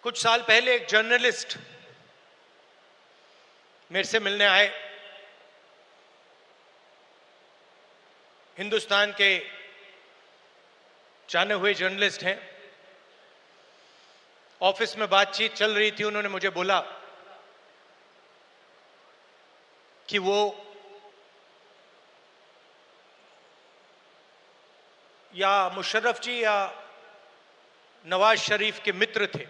कुछ साल पहले एक जर्नलिस्ट मेरे से मिलने आए। हिंदुस्तान के जाने हुए जर्नलिस्ट हैं। ऑफिस में बातचीत चल रही थी। उन्होंने मुझे बोला कि वो या मुशर्रफ जी या नवाज शरीफ के मित्र थे,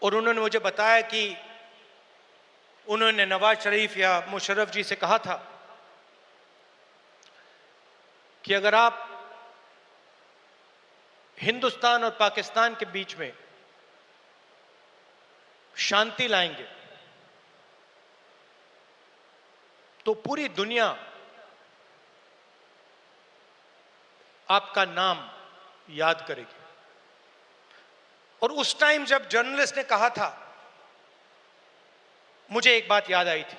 और उन्होंने मुझे बताया कि उन्होंने नवाज शरीफ या मुशर्रफ जी से कहा था कि अगर आप हिंदुस्तान और पाकिस्तान के बीच में शांति लाएंगे तो पूरी दुनिया आपका नाम याद करेगी। और उस टाइम जब जर्नलिस्ट ने कहा था, मुझे एक बात याद आई थी।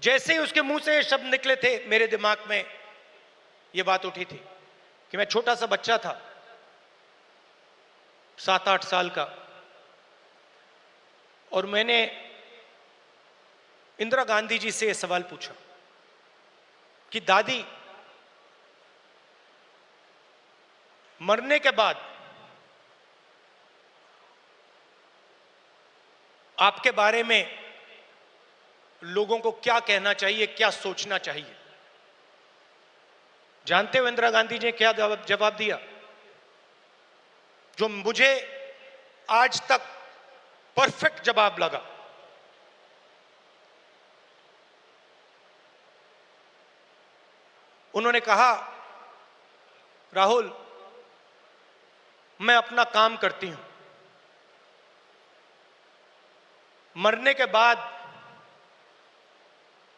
जैसे ही उसके मुंह से ये शब्द निकले थे, मेरे दिमाग में ये बात उठी थी कि मैं छोटा सा बच्चा था, 7-8 साल का, और मैंने इंदिरा गांधी जी से यह सवाल पूछा कि दादी, मरने के बाद आपके बारे में लोगों को क्या कहना चाहिए, क्या सोचना चाहिए? जानते हो इंदिरा गांधी जी ने क्या जवाब दिया, जो मुझे आज तक परफेक्ट जवाब लगा। उन्होंने कहा, राहुल, मैं अपना काम करती हूं, मरने के बाद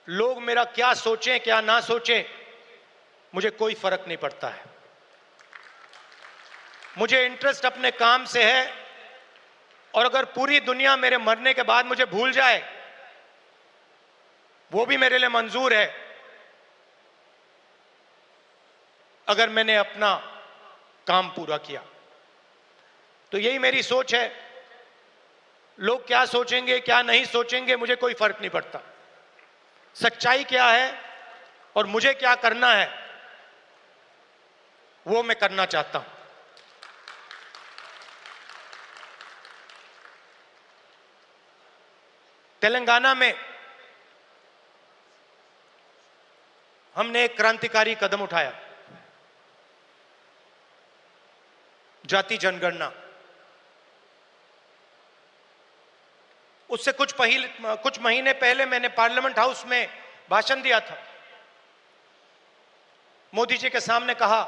लोग मेरा क्या सोचें क्या ना सोचें, मुझे कोई फर्क नहीं पड़ता है। मुझे इंटरेस्ट अपने काम से है, और अगर पूरी दुनिया मेरे मरने के बाद मुझे भूल जाए, वो भी मेरे लिए मंजूर है, अगर मैंने अपना काम पूरा किया। तो यही मेरी सोच है। लोग क्या सोचेंगे क्या नहीं सोचेंगे, मुझे कोई फर्क नहीं पड़ता। सच्चाई क्या है और मुझे क्या करना है, वो मैं करना चाहता हूं। तेलंगाना में हमने एक क्रांतिकारी कदम उठाया, जाति जनगणना। उससे कुछ महीने पहले मैंने पार्लियामेंट हाउस में भाषण दिया था। मोदी जी के सामने कहा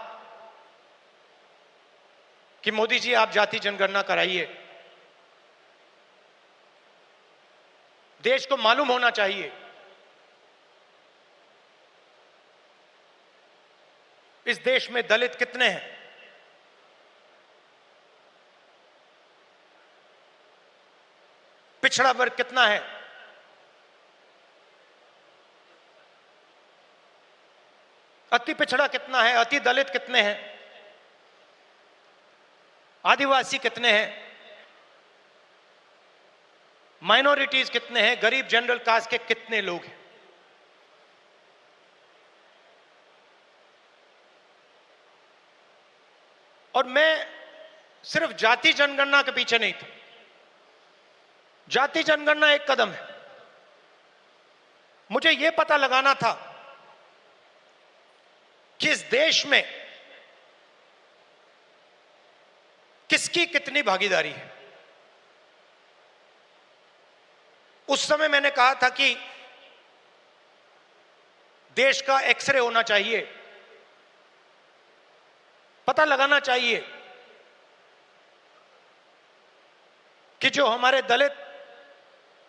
कि मोदी जी, आप जाति जनगणना कराइए, देश को मालूम होना चाहिए इस देश में दलित कितने हैं, पिछड़ा वर्ग कितना है, अति पिछड़ा कितना है, अति दलित कितने हैं, आदिवासी कितने हैं, माइनॉरिटीज कितने हैं, गरीब जनरल कास्ट के कितने लोग हैं। और मैं सिर्फ जाति जनगणना के पीछे नहीं था। जाति जनगणना एक कदम है। मुझे यह पता लगाना था कि इस देश में किसकी कितनी भागीदारी है। उस समय मैंने कहा था कि देश का एक्सरे होना चाहिए, पता लगाना चाहिए कि जो हमारे दलित,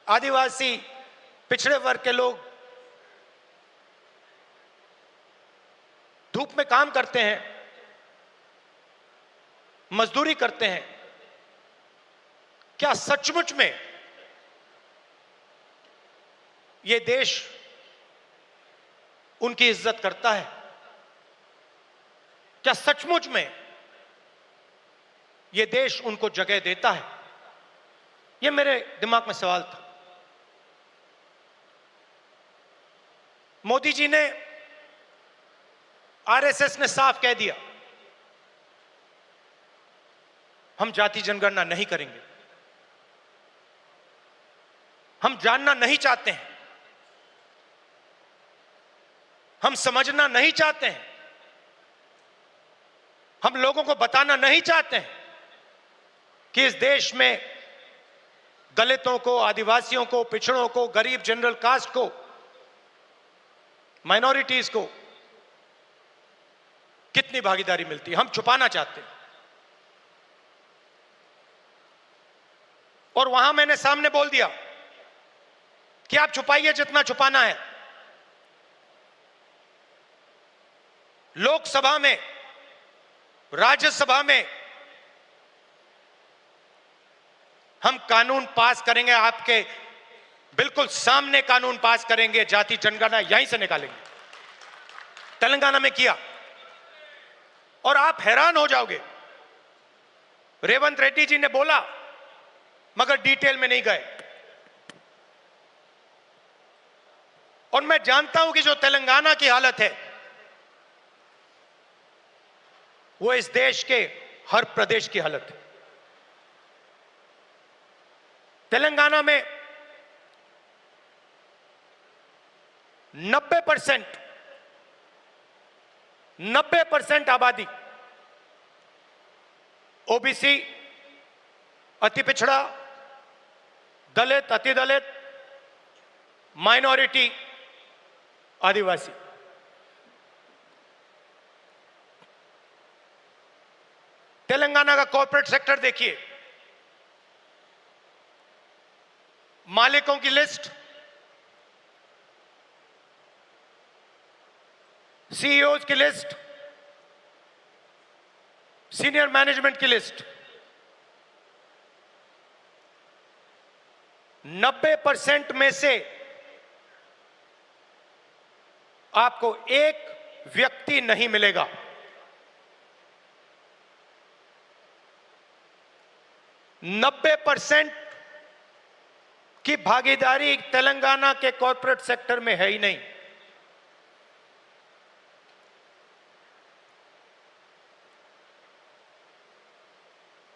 आदिवासी, पिछड़े वर्ग के लोग धूप में काम करते हैं, मजदूरी करते हैं, क्या सचमुच में ये देश उनकी इज्जत करता है? क्या सचमुच में यह देश उनको जगह देता है? यह मेरे दिमाग में सवाल था। मोदी जी ने, आरएसएस ने साफ कह दिया, हम जाति जनगणना नहीं करेंगे, हम जानना नहीं चाहते हैं, हम समझना नहीं चाहते हैं, हम लोगों को बताना नहीं चाहते हैं कि इस देश में दलितों को, आदिवासियों को, पिछड़ों को, गरीब जनरल कास्ट को, माइनॉरिटीज को कितनी भागीदारी मिलती है, हम छुपाना चाहते हैं। और वहां मैंने सामने बोल दिया कि आप छुपाइए जितना छुपाना है। लोकसभा में, राज्यसभा में हम कानून पास करेंगे, आपके बिल्कुल सामने कानून पास करेंगे, जाति जनगणना यहीं से निकालेंगे। तेलंगाना में किया और आप हैरान हो जाओगे। रेवंत रेड्डी जी ने बोला मगर डिटेल में नहीं गए। और मैं जानता हूं कि जो तेलंगाना की हालत है वो इस देश के हर प्रदेश की हालत है। तेलंगाना में 90% आबादी ओबीसी, अति पिछड़ा, दलित, अति दलित, माइनॉरिटी, आदिवासी। तेलंगाना का कॉर्पोरेट सेक्टर देखिए, मालिकों की लिस्ट, सीईओज की लिस्ट, सीनियर मैनेजमेंट की लिस्ट, 90% में से आपको एक व्यक्ति नहीं मिलेगा। नब्बे % की भागीदारी तेलंगाना के कॉर्पोरेट सेक्टर में है ही नहीं।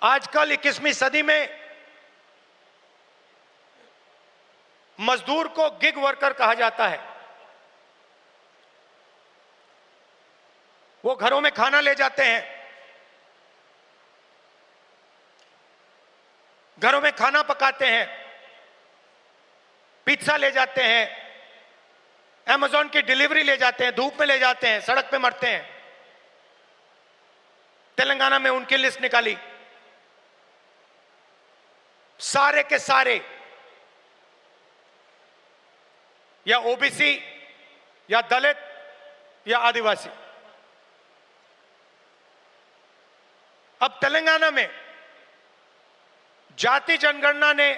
आजकल 21वीं सदी में मजदूर को गिग वर्कर कहा जाता है। वो घरों में खाना ले जाते हैं, घरों में खाना पकाते हैं, पिज्जा ले जाते हैं, अमेज़न की डिलीवरी ले जाते हैं, धूप में ले जाते हैं, सड़क पे मरते हैं। तेलंगाना में उनकी लिस्ट निकाली, सारे के सारे या ओबीसी या दलित या आदिवासी। अब तेलंगाना में जाति जनगणना ने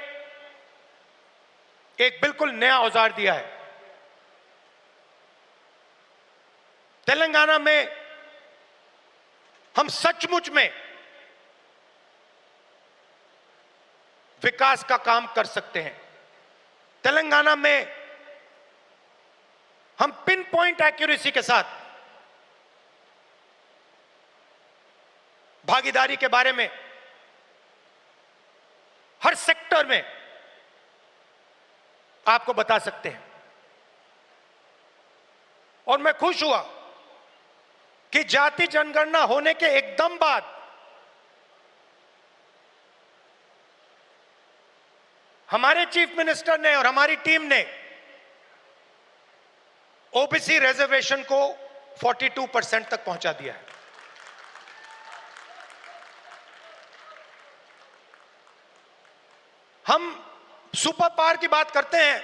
एक बिल्कुल नया औजार दिया है। तेलंगाना में हम सचमुच में विकास का काम कर सकते हैं। तेलंगाना में हम पिन पॉइंट एक्यूरेसी के साथ भागीदारी के बारे में हर सेक्टर में आपको बता सकते हैं। और मैं खुश हुआ कि जाति जनगणना होने के एकदम बाद हमारे चीफ मिनिस्टर ने और हमारी टीम ने ओबीसी रिजर्वेशन को 42% तक पहुंचा दिया है। हम सुपर पावर की बात करते हैं,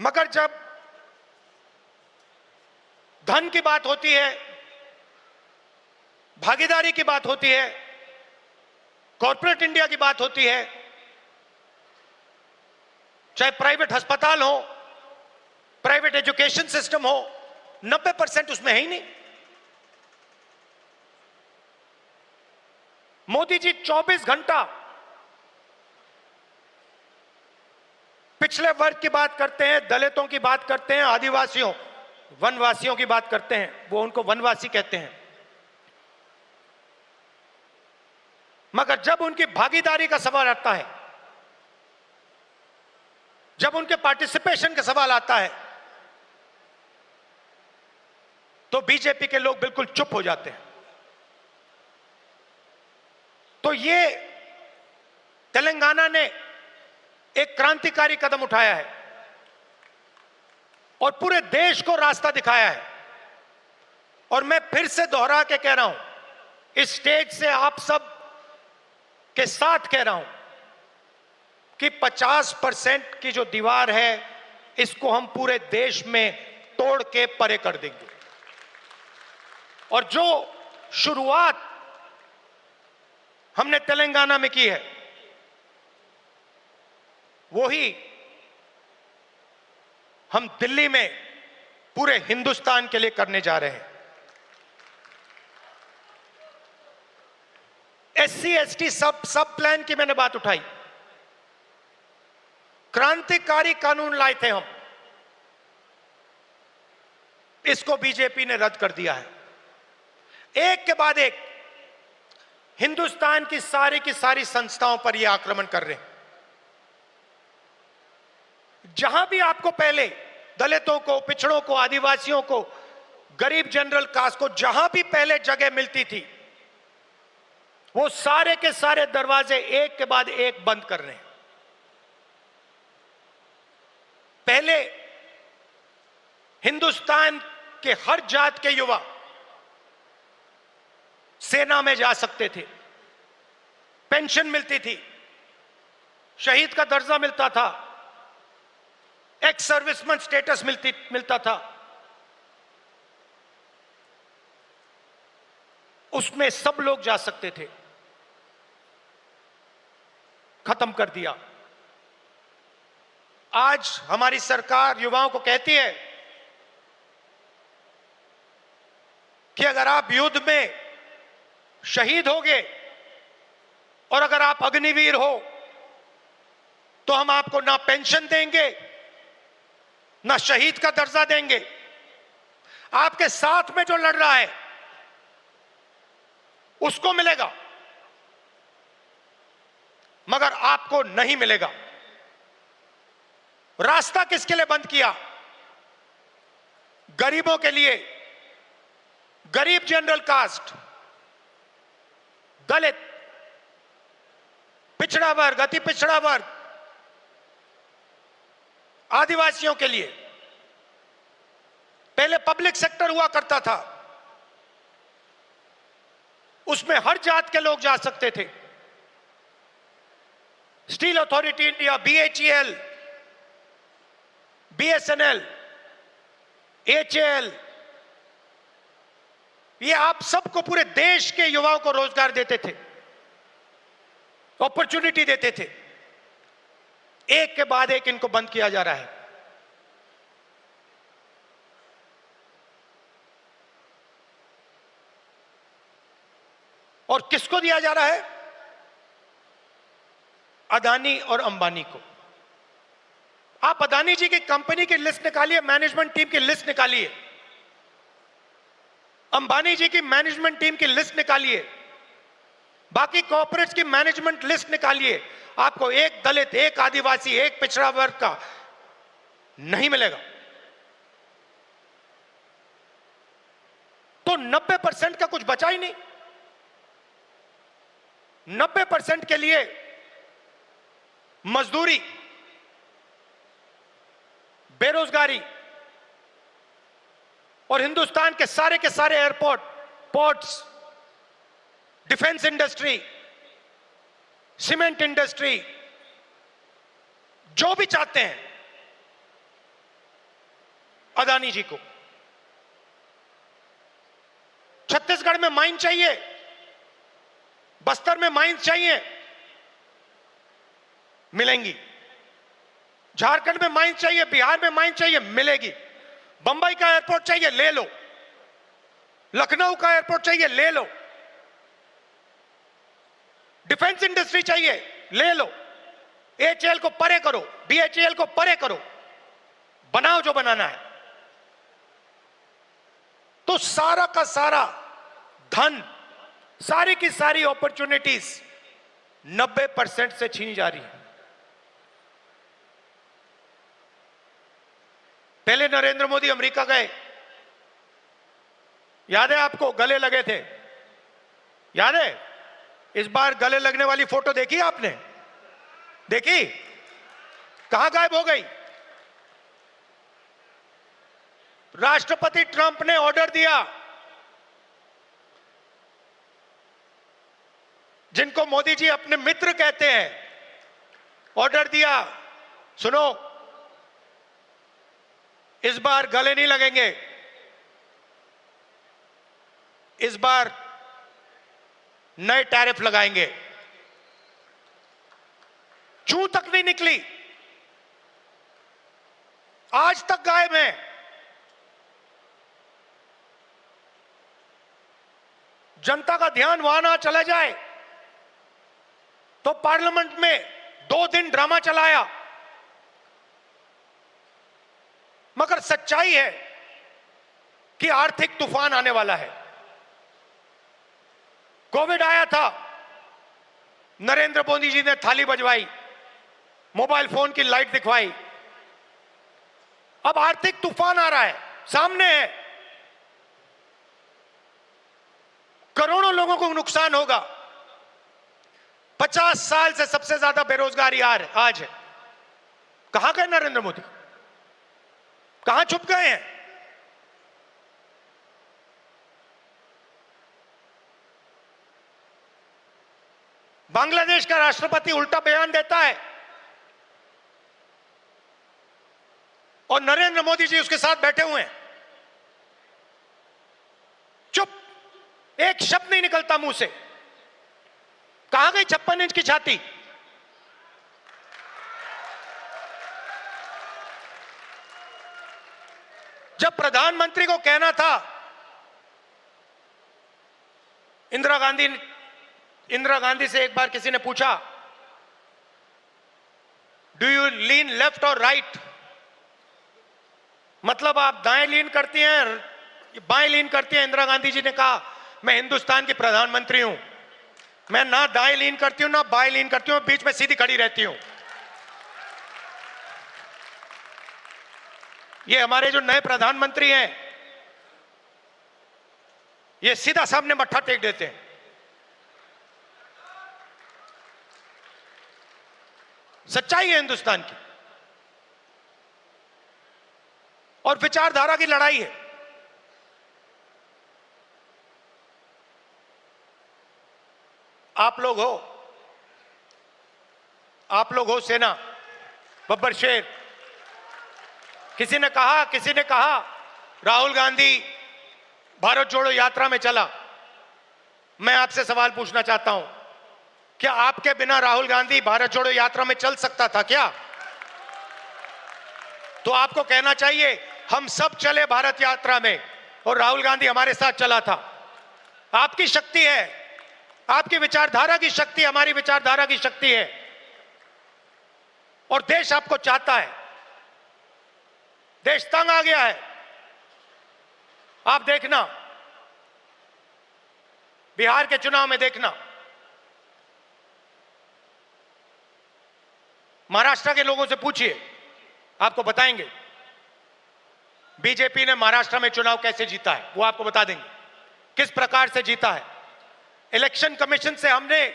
मगर जब धन की बात होती है, भागीदारी की बात होती है, कॉर्पोरेट इंडिया की बात होती है, चाहे प्राइवेट अस्पताल हो, प्राइवेट एजुकेशन सिस्टम हो, 90% उसमें है ही नहीं। मोदी जी 24 घंटा पिछले वर्ग की बात करते हैं, दलितों की बात करते हैं, आदिवासियों वनवासियों की बात करते हैं, वो उनको वनवासी कहते हैं। मगर जब उनकी भागीदारी का सवाल आता है, जब उनके पार्टिसिपेशन का सवाल आता है, तो बीजेपी के लोग बिल्कुल चुप हो जाते हैं। तो ये तेलंगाना ने एक क्रांतिकारी कदम उठाया है और पूरे देश को रास्ता दिखाया है। और मैं फिर से दोहरा के कह रहा हूं, इस स्टेज से आप सब के साथ कह रहा हूं कि 50% की जो दीवार है, इसको हम पूरे देश में तोड़ के परे कर देंगे। और जो शुरुआत हमने तेलंगाना में की है, वही हम दिल्ली में पूरे हिंदुस्तान के लिए करने जा रहे हैं। एससी एसटी सब प्लान की मैंने बात उठाई। क्रांतिकारी कानून लाए थे हम, इसको बीजेपी ने रद्द कर दिया है। एक के बाद एक हिंदुस्तान की सारी संस्थाओं पर यह आक्रमण कर रहे हैं। जहां भी आपको पहले दलितों को, पिछड़ों को, आदिवासियों को, गरीब जनरल कास्ट को जहां भी पहले जगह मिलती थी, वो सारे के सारे दरवाजे एक के बाद एक बंद कर रहे हैं। पहले हिंदुस्तान के हर जात के युवा सेना में जा सकते थे, पेंशन मिलती थी, शहीद का दर्जा मिलता था, एक्स सर्विसमैन स्टेटस मिलता था। उसमें सब लोग जा सकते थे, खत्म कर दिया। आज हमारी सरकार युवाओं को कहती है कि अगर आप युद्ध में शहीद होगे और अगर आप अग्निवीर हो, तो हम आपको ना पेंशन देंगे, ना शहीद का दर्जा देंगे। आपके साथ में जो लड़ रहा है उसको मिलेगा, मगर आपको नहीं मिलेगा। रास्ता किसके लिए बंद किया? गरीबों के लिए, गरीब जनरल कास्ट, दलित, पिछड़ा वर्ग, अति पिछड़ा वर्ग, आदिवासियों के लिए। पहले पब्लिक सेक्टर हुआ करता था, उसमें हर जात के लोग जा सकते थे। Steel authority India, BHEL, BSNL, HAL, ये आप सबको, पूरे देश के युवाओं को रोजगार देते थे, अपॉर्चुनिटी देते थे। एक के बाद एक इनको बंद किया जा रहा है। और किसको दिया जा रहा है? अदानी और अंबानी को। आप अदानी जी की कंपनी की लिस्ट निकालिए, मैनेजमेंट टीम की लिस्ट निकालिए, अंबानी जी की मैनेजमेंट टीम की लिस्ट निकालिए, बाकी कॉर्पोरेट्स की मैनेजमेंट लिस्ट निकालिए। आपको एक दलित, एक आदिवासी, एक पिछड़ा वर्ग का नहीं मिलेगा। तो 90% का कुछ बचा ही नहीं। 90% के लिए मजदूरी, बेरोजगारी, और हिंदुस्तान के सारे airport, ports, defence industry, cement industry, जो भी चाहते हैं अदानी जी को। छत्तीसगढ़ में माइन चाहिए, बस्तर में माइंस चाहिए, मिलेंगी। झारखंड में माइंस चाहिए, बिहार में माइंस चाहिए, मिलेगी। बंबई का एयरपोर्ट चाहिए ले लो, लखनऊ का एयरपोर्ट चाहिए ले लो, डिफेंस इंडस्ट्री चाहिए ले लो, एचएएल को परे करो, बीएचईएल को परे करो, बनाओ जो बनाना है। तो सारा का सारा धन, सारी की सारी अपॉर्चुनिटीज 90% से छीनी जा रही है। पहले नरेंद्र मोदी अमेरिका गए, याद है आपको, गले लगे थे, याद है? इस बार गले लगने वाली फोटो देखी आपने? देखी? कहां गायब हो गई? राष्ट्रपति ट्रंप ने ऑर्डर दिया, जिनको मोदी जी अपने मित्र कहते हैं, ऑर्डर दिया, सुनो, इस बार गले नहीं लगेंगे, इस बार नए टैरिफ लगाएंगे। चूं तक नहीं निकली, आज तक गायब है। जनता का ध्यान वहां ना चला जाए तो पार्लियामेंट में 2 दिन ड्रामा चलाया। मगर सच्चाई है कि आर्थिक तूफान आने वाला है। कोविड आया था, नरेंद्र मोदी जी ने थाली बजवाई, मोबाइल फोन की लाइट दिखवाई। अब आर्थिक तूफान आ रहा है, सामने है, करोड़ों लोगों को नुकसान होगा। 50 साल से सबसे ज्यादा बेरोजगारी आज है। कहां गए नरेंद्र मोदी? कहां छुप गए हैं? बांग्लादेश का राष्ट्रपति उल्टा बयान देता है और नरेंद्र मोदी जी उसके साथ बैठे हुए हैं, चुप, एक शब्द नहीं निकलता मुंह से। कहां गई 56 इंच की छाती? जब प्रधानमंत्री को कहना था, इंदिरा गांधी से एक बार किसी ने पूछा, डू यू लीन लेफ्ट और राइट, मतलब आप दाएं लीन करती हैं बाएं लीन करती हैं? इंदिरा गांधी जी ने कहा, मैं हिंदुस्तान की प्रधानमंत्री हूं, मैं ना दाएं लीन करती हूं ना बाएं लीन करती हूं, बीच में सीधी खड़ी रहती हूं। ये हमारे जो नए प्रधानमंत्री हैं, ये सीधा सामने मत्था टेक देते हैं। सच्चाई है हिंदुस्तान की, और विचारधारा की लड़ाई है। आप लोग हो सेना, बब्बर शेर। किसी ने कहा राहुल गांधी भारत जोड़ो यात्रा में चला। मैं आपसे सवाल पूछना चाहता हूं, क्या आपके बिना राहुल गांधी भारत जोड़ो यात्रा में चल सकता था क्या? तो आपको कहना चाहिए, हम सब चले भारत यात्रा में और राहुल गांधी हमारे साथ चला था। आपकी शक्ति है, आपकी विचारधारा की शक्ति हमारी विचारधारा की शक्ति है, और देश आपको चाहता है। देश तंग आ गया है। आप देखना, बिहार के चुनाव में देखना, महाराष्ट्र के लोगों से पूछिए, आपको बताएंगे बीजेपी ने महाराष्ट्र में चुनाव कैसे जीता है, वो आपको बता देंगे किस प्रकार से जीता है। इलेक्शन कमीशन से हमने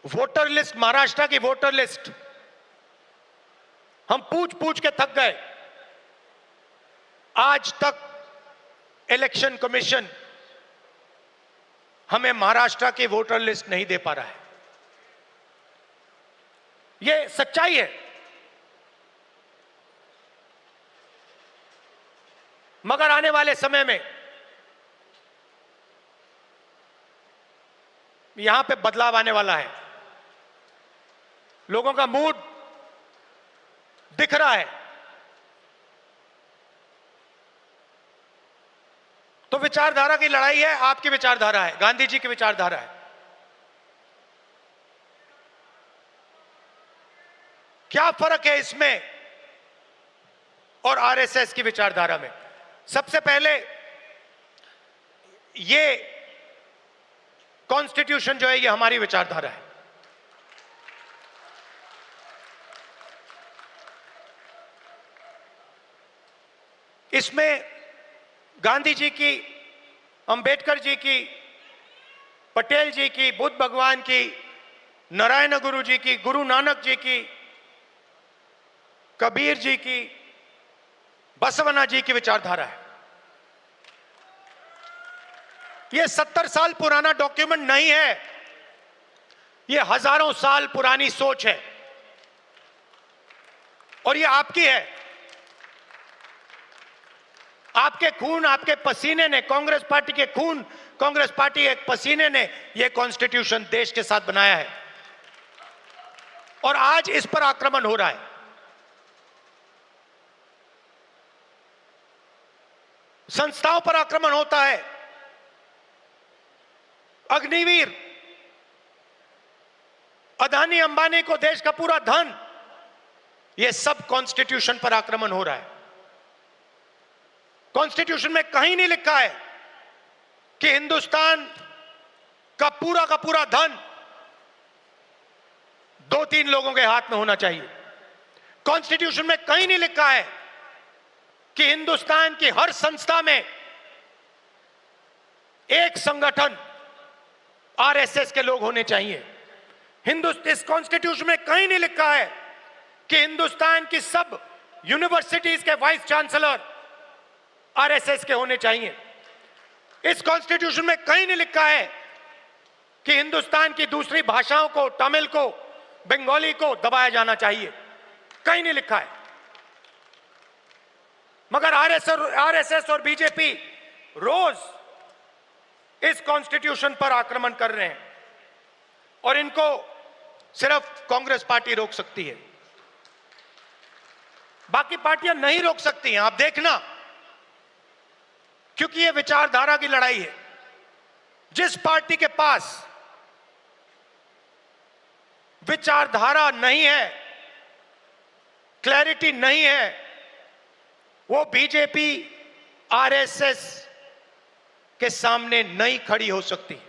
वोटर लिस्ट, महाराष्ट्र की वोटर लिस्ट हम पूछ पूछ के थक गए। आज तक इलेक्शन कमीशन हमें महाराष्ट्र की वोटर लिस्ट नहीं दे पा रहा है। यह सच्चाई है। मगर आने वाले समय में यहां पे बदलाव आने वाला है। लोगों का मूड दिख रहा है। तो विचारधारा की लड़ाई है, आपकी विचारधारा है, गांधी जी की विचारधारा है। क्या फर्क है इसमें और आरएसएस की विचारधारा में? सबसे पहले ये कॉन्स्टिट्यूशन जो है ये हमारी विचारधारा है। इसमें गांधी जी की, अंबेडकर जी की, पटेल जी की, बुद्ध भगवान की, नारायण गुरु जी की, गुरु नानक जी की, कबीर जी की, बसवना जी की विचारधारा है। यह 70 साल पुराना डॉक्यूमेंट नहीं है, यह हजारों साल पुरानी सोच है और यह आपकी है। आपके खून, आपके पसीने ने, कांग्रेस पार्टी के खून, कांग्रेस पार्टी के पसीने ने यह कॉन्स्टिट्यूशन देश के साथ बनाया है और आज इस पर आक्रमण हो रहा है। संस्थाओं पर आक्रमण होता है। अग्निवीर, अदानी अंबानी को देश का पूरा धन, यह सब कॉन्स्टिट्यूशन पर आक्रमण हो रहा है। कॉन्स्टिट्यूशन में कहीं नहीं लिखा है कि हिंदुस्तान का पूरा धन 2-3 लोगों के हाथ में होना चाहिए। कॉन्स्टिट्यूशन में कहीं नहीं लिखा है कि हिंदुस्तान की हर संस्था में एक संगठन आरएसएस के लोग होने चाहिए। इस कॉन्स्टिट्यूशन में कहीं नहीं लिखा है कि हिंदुस्तान की सब यूनिवर्सिटीज के वाइस चांसलर आरएसएस के होने चाहिए। इस कॉन्स्टिट्यूशन में कहीं नहीं लिखा है कि हिंदुस्तान की दूसरी भाषाओं को, तमिल को, बंगाली को दबाया जाना चाहिए, कहीं नहीं लिखा है। मगर आरएसएस और बीजेपी रोज इस कॉन्स्टिट्यूशन पर आक्रमण कर रहे हैं और इनको सिर्फ कांग्रेस पार्टी रोक सकती है, बाकी पार्टियां नहीं रोक सकती हैं। आप देखना, क्योंकि यह विचारधारा की लड़ाई है। जिस पार्टी के पास विचारधारा नहीं है, क्लैरिटी नहीं है, वो बीजेपी, आरएसएस के सामने नहीं खड़ी हो सकती।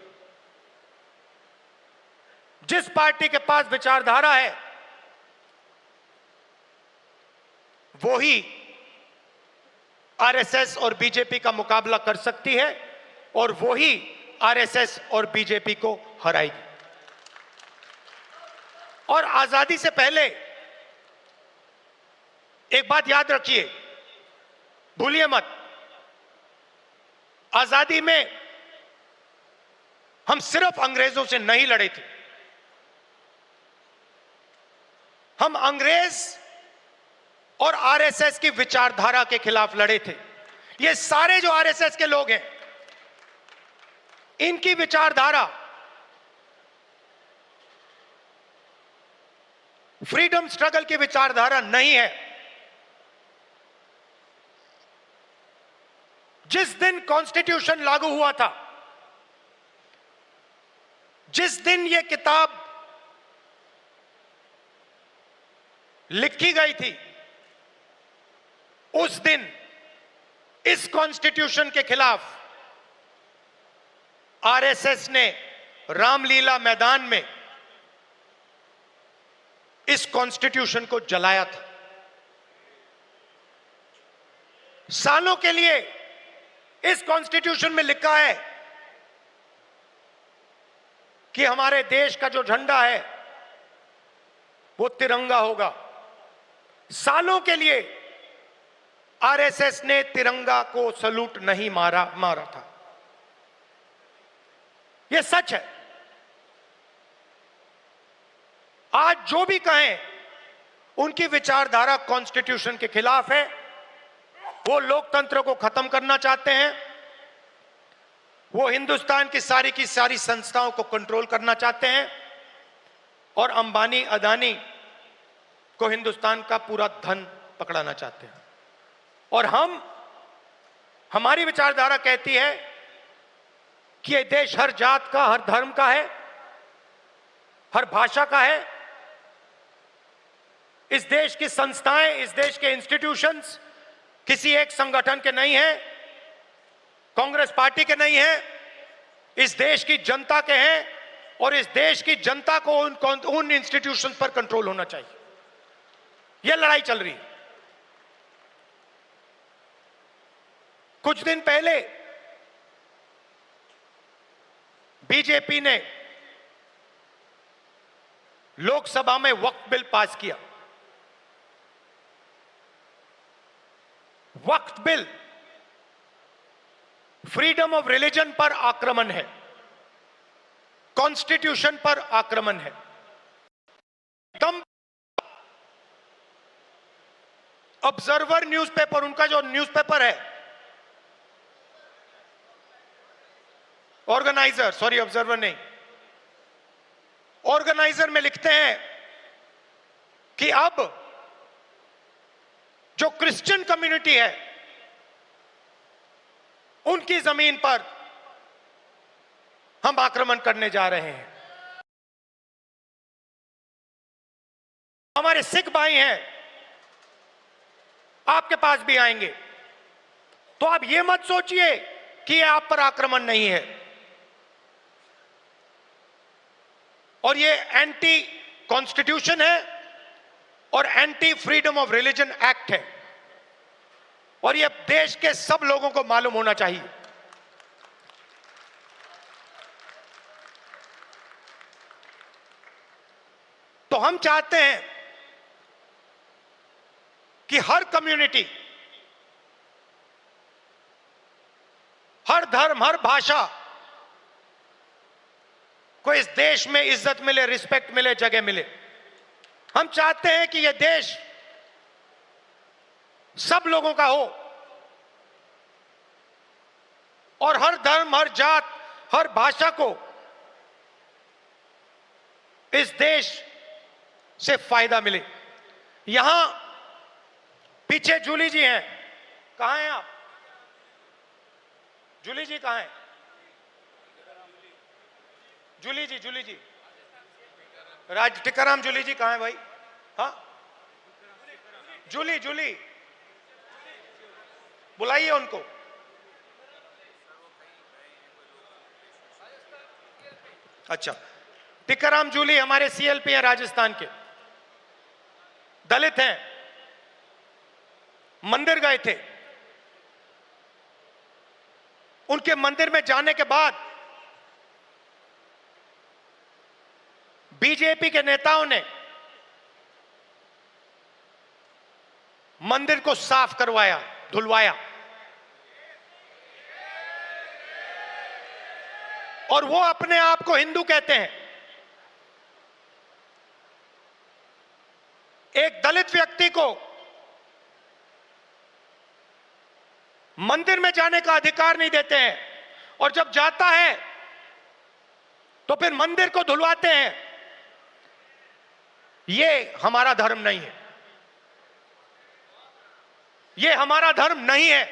जिस पार्टी के पास विचारधारा है वो ही आरएसएस और बीजेपी का मुकाबला कर सकती है और वो ही आरएसएस और बीजेपी को हराएगी। और आजादी से पहले एक बात याद रखिए, भूलिए मत, आजादी में हम सिर्फ अंग्रेजों से नहीं लड़े थे, हम अंग्रेज और आरएसएस की विचारधारा के खिलाफ लड़े थे। ये सारे जो आरएसएस के लोग हैं, इनकी विचारधारा फ्रीडम स्ट्रगल की विचारधारा नहीं है। जिस दिन कॉन्स्टिट्यूशन लागू हुआ था, जिस दिन यह किताब लिखी गई थी, उस दिन इस कॉन्स्टिट्यूशन के खिलाफ आरएसएस ने रामलीला मैदान में इस कॉन्स्टिट्यूशन को जलाया था। सालों के लिए इस कॉन्स्टिट्यूशन में लिखा है कि हमारे देश का जो झंडा है वो तिरंगा होगा। सालों के लिए आरएसएस ने तिरंगा को सलूट नहीं मारा था। यह सच है। आज जो भी कहें, उनकी विचारधारा कॉन्स्टिट्यूशन के खिलाफ है। वो लोकतंत्र को खत्म करना चाहते हैं, वो हिंदुस्तान की सारी संस्थाओं को कंट्रोल करना चाहते हैं और अंबानी, अदानी को हिंदुस्तान का पूरा धन पकड़ाना चाहते हैं। और हमारी विचारधारा कहती है कि यह देश हर जात का, हर धर्म का है, हर भाषा का है। इस देश की संस्थाएं, इस देश के इंस्टीट्यूशंस किसी एक संगठन के नहीं हैं, कांग्रेस पार्टी के नहीं हैं, इस देश की जनता के हैं। और इस देश की जनता को उन इंस्टीट्यूशंस पर कंट्रोल होना चाहिए। यह लड़ाई चल रही है। कुछ दिन पहले बीजेपी ने लोकसभा में वक्फ बिल पास किया। वक्फ बिल फ्रीडम ऑफ रिलीजन पर आक्रमण है, कॉन्स्टिट्यूशन पर आक्रमण है। तम ऑब्जर्वर न्यूज़पेपर, उनका जो न्यूज़पेपर है, ऑर्गेनाइजर, सॉरी ऑब्जर्वर नहीं, ऑर्गेनाइजर में लिखते हैं कि अब जो क्रिश्चियन कम्युनिटी है उनकी जमीन पर हम आक्रमण करने जा रहे हैं। हमारे सिख भाई हैं, आपके पास भी आएंगे। तो आप ये मत सोचिए कि ये आप पर आक्रमण नहीं है। और ये एंटी कॉन्स्टिट्यूशन है और anti freedom of religion act है। और ये देश के सब लोगों को मालूम होना चाहिए। तो हम चाहते हैं कि हर कम्युनिटी, हर धर्म, हर भाषा को इस देश में इज्जत मिले, रिस्पेक्ट मिले, जगह मिले। हम चाहते हैं कि यह देश सब लोगों का हो और हर धर्म, हर जात, हर भाषा को इस देश से फायदा मिले। यहां पीछे जूली जी हैं, कहां हैं आप? जूली जी कहां हैं? जूली जी टिकाराम जूली जी कहां है भाई? हाँ, जूली बुलाइए उनको। अच्छा, टिकाराम जूली हमारे सीएलपी हैं, राजस्थान के, दलित हैं, मंदिर गए थे। उनके मंदिर में जाने के बाद बीजेपी के नेताओं ने मंदिर को साफ करवाया, धुलवाया। और वो अपने आप को हिंदू कहते हैं। एक दलित व्यक्ति को मंदिर में जाने का अधिकार नहीं देते हैं, और जब जाता है तो फिर मंदिर को धुलवाते हैं। ये हमारा धर्म नहीं है, ये हमारा धर्म नहीं है।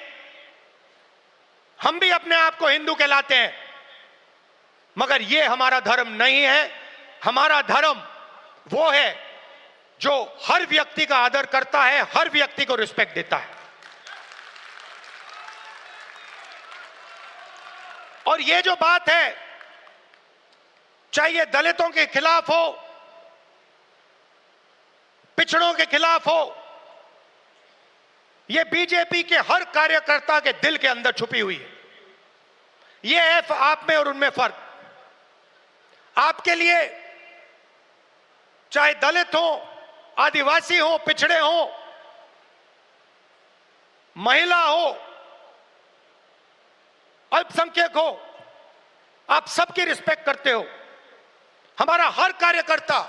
हम भी अपने आप को हिंदू कहलाते हैं, मगर ये हमारा धर्म नहीं है। हमारा धर्म वो है जो हर व्यक्ति का आदर करता है, हर व्यक्ति को रिस्पेक्ट देता है। और ये जो बात है, चाहे ये दलितों के खिलाफ हो, पिछड़ों के खिलाफ हो, ये बीजेपी के हर कार्यकर्ता के दिल के अंदर छुपी हुई है। ये है आप में और उनमें फर्क। आपके लिए चाहे दलित हो, आदिवासी हो, पिछड़े हो, महिला हो, अल्पसंख्यक हो, आप सबकी रिस्पेक्ट करते हो। हमारा हर कार्यकर्ता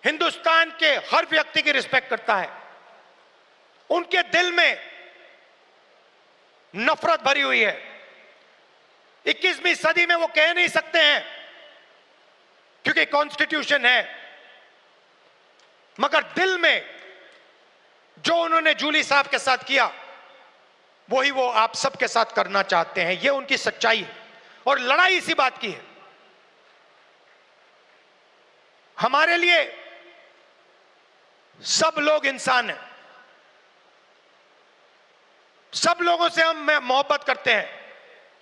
हिंदुस्तान के हर व्यक्ति की रिस्पेक्ट करता है। उनके दिल में नफरत भरी हुई है। 21वीं सदी में वो कह नहीं सकते हैं, क्योंकि कॉन्स्टिट्यूशन है मगर दिल में जो उन्होंने जूली साहब के साथ किया वही वो आप सबके साथ करना चाहते हैं। ये उनकी सच्चाई है और लड़ाई इसी बात की है। हमारे लिए सब लोग इंसान हैं, सब लोगों से हम मोहब्बत करते हैं,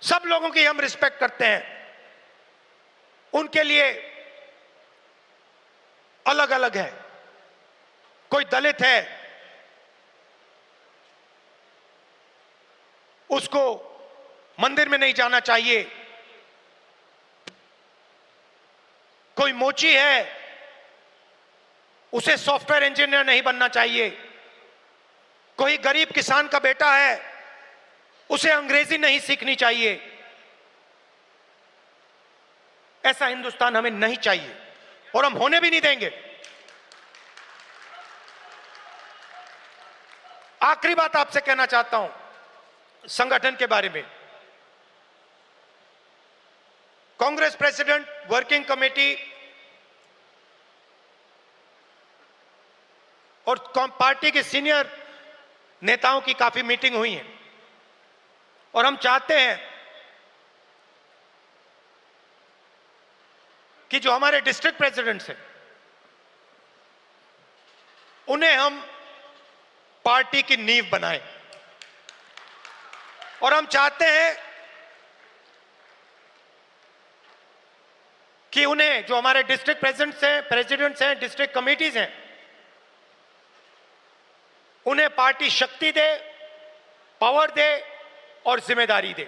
सब लोगों की हम रिस्पेक्ट करते हैं। उनके लिए अलग अलग है। कोई दलित है, उसको मंदिर में नहीं जाना चाहिए। कोई मोची है, उसे सॉफ्टवेयर इंजीनियर नहीं बनना चाहिए। कोई गरीब किसान का बेटा है, उसे अंग्रेजी नहीं सीखनी चाहिए। ऐसा हिंदुस्तान हमें नहीं चाहिए और हम होने भी नहीं देंगे। आखिरी बात आपसे कहना चाहता हूं संगठन के बारे में। कांग्रेस प्रेसिडेंट, वर्किंग कमेटी और पार्टी के सीनियर नेताओं की काफी मीटिंग हुई है और हम चाहते हैं कि जो हमारे डिस्ट्रिक्ट प्रेसिडेंट्स हैं उन्हें हम पार्टी की नींव बनाएं और हम चाहते हैं कि उन्हें, जो हमारे डिस्ट्रिक्ट प्रेसिडेंट्स हैं, डिस्ट्रिक्ट कमेटीज हैं, उन्हें पार्टी शक्ति दे, पावर दे और जिम्मेदारी दे।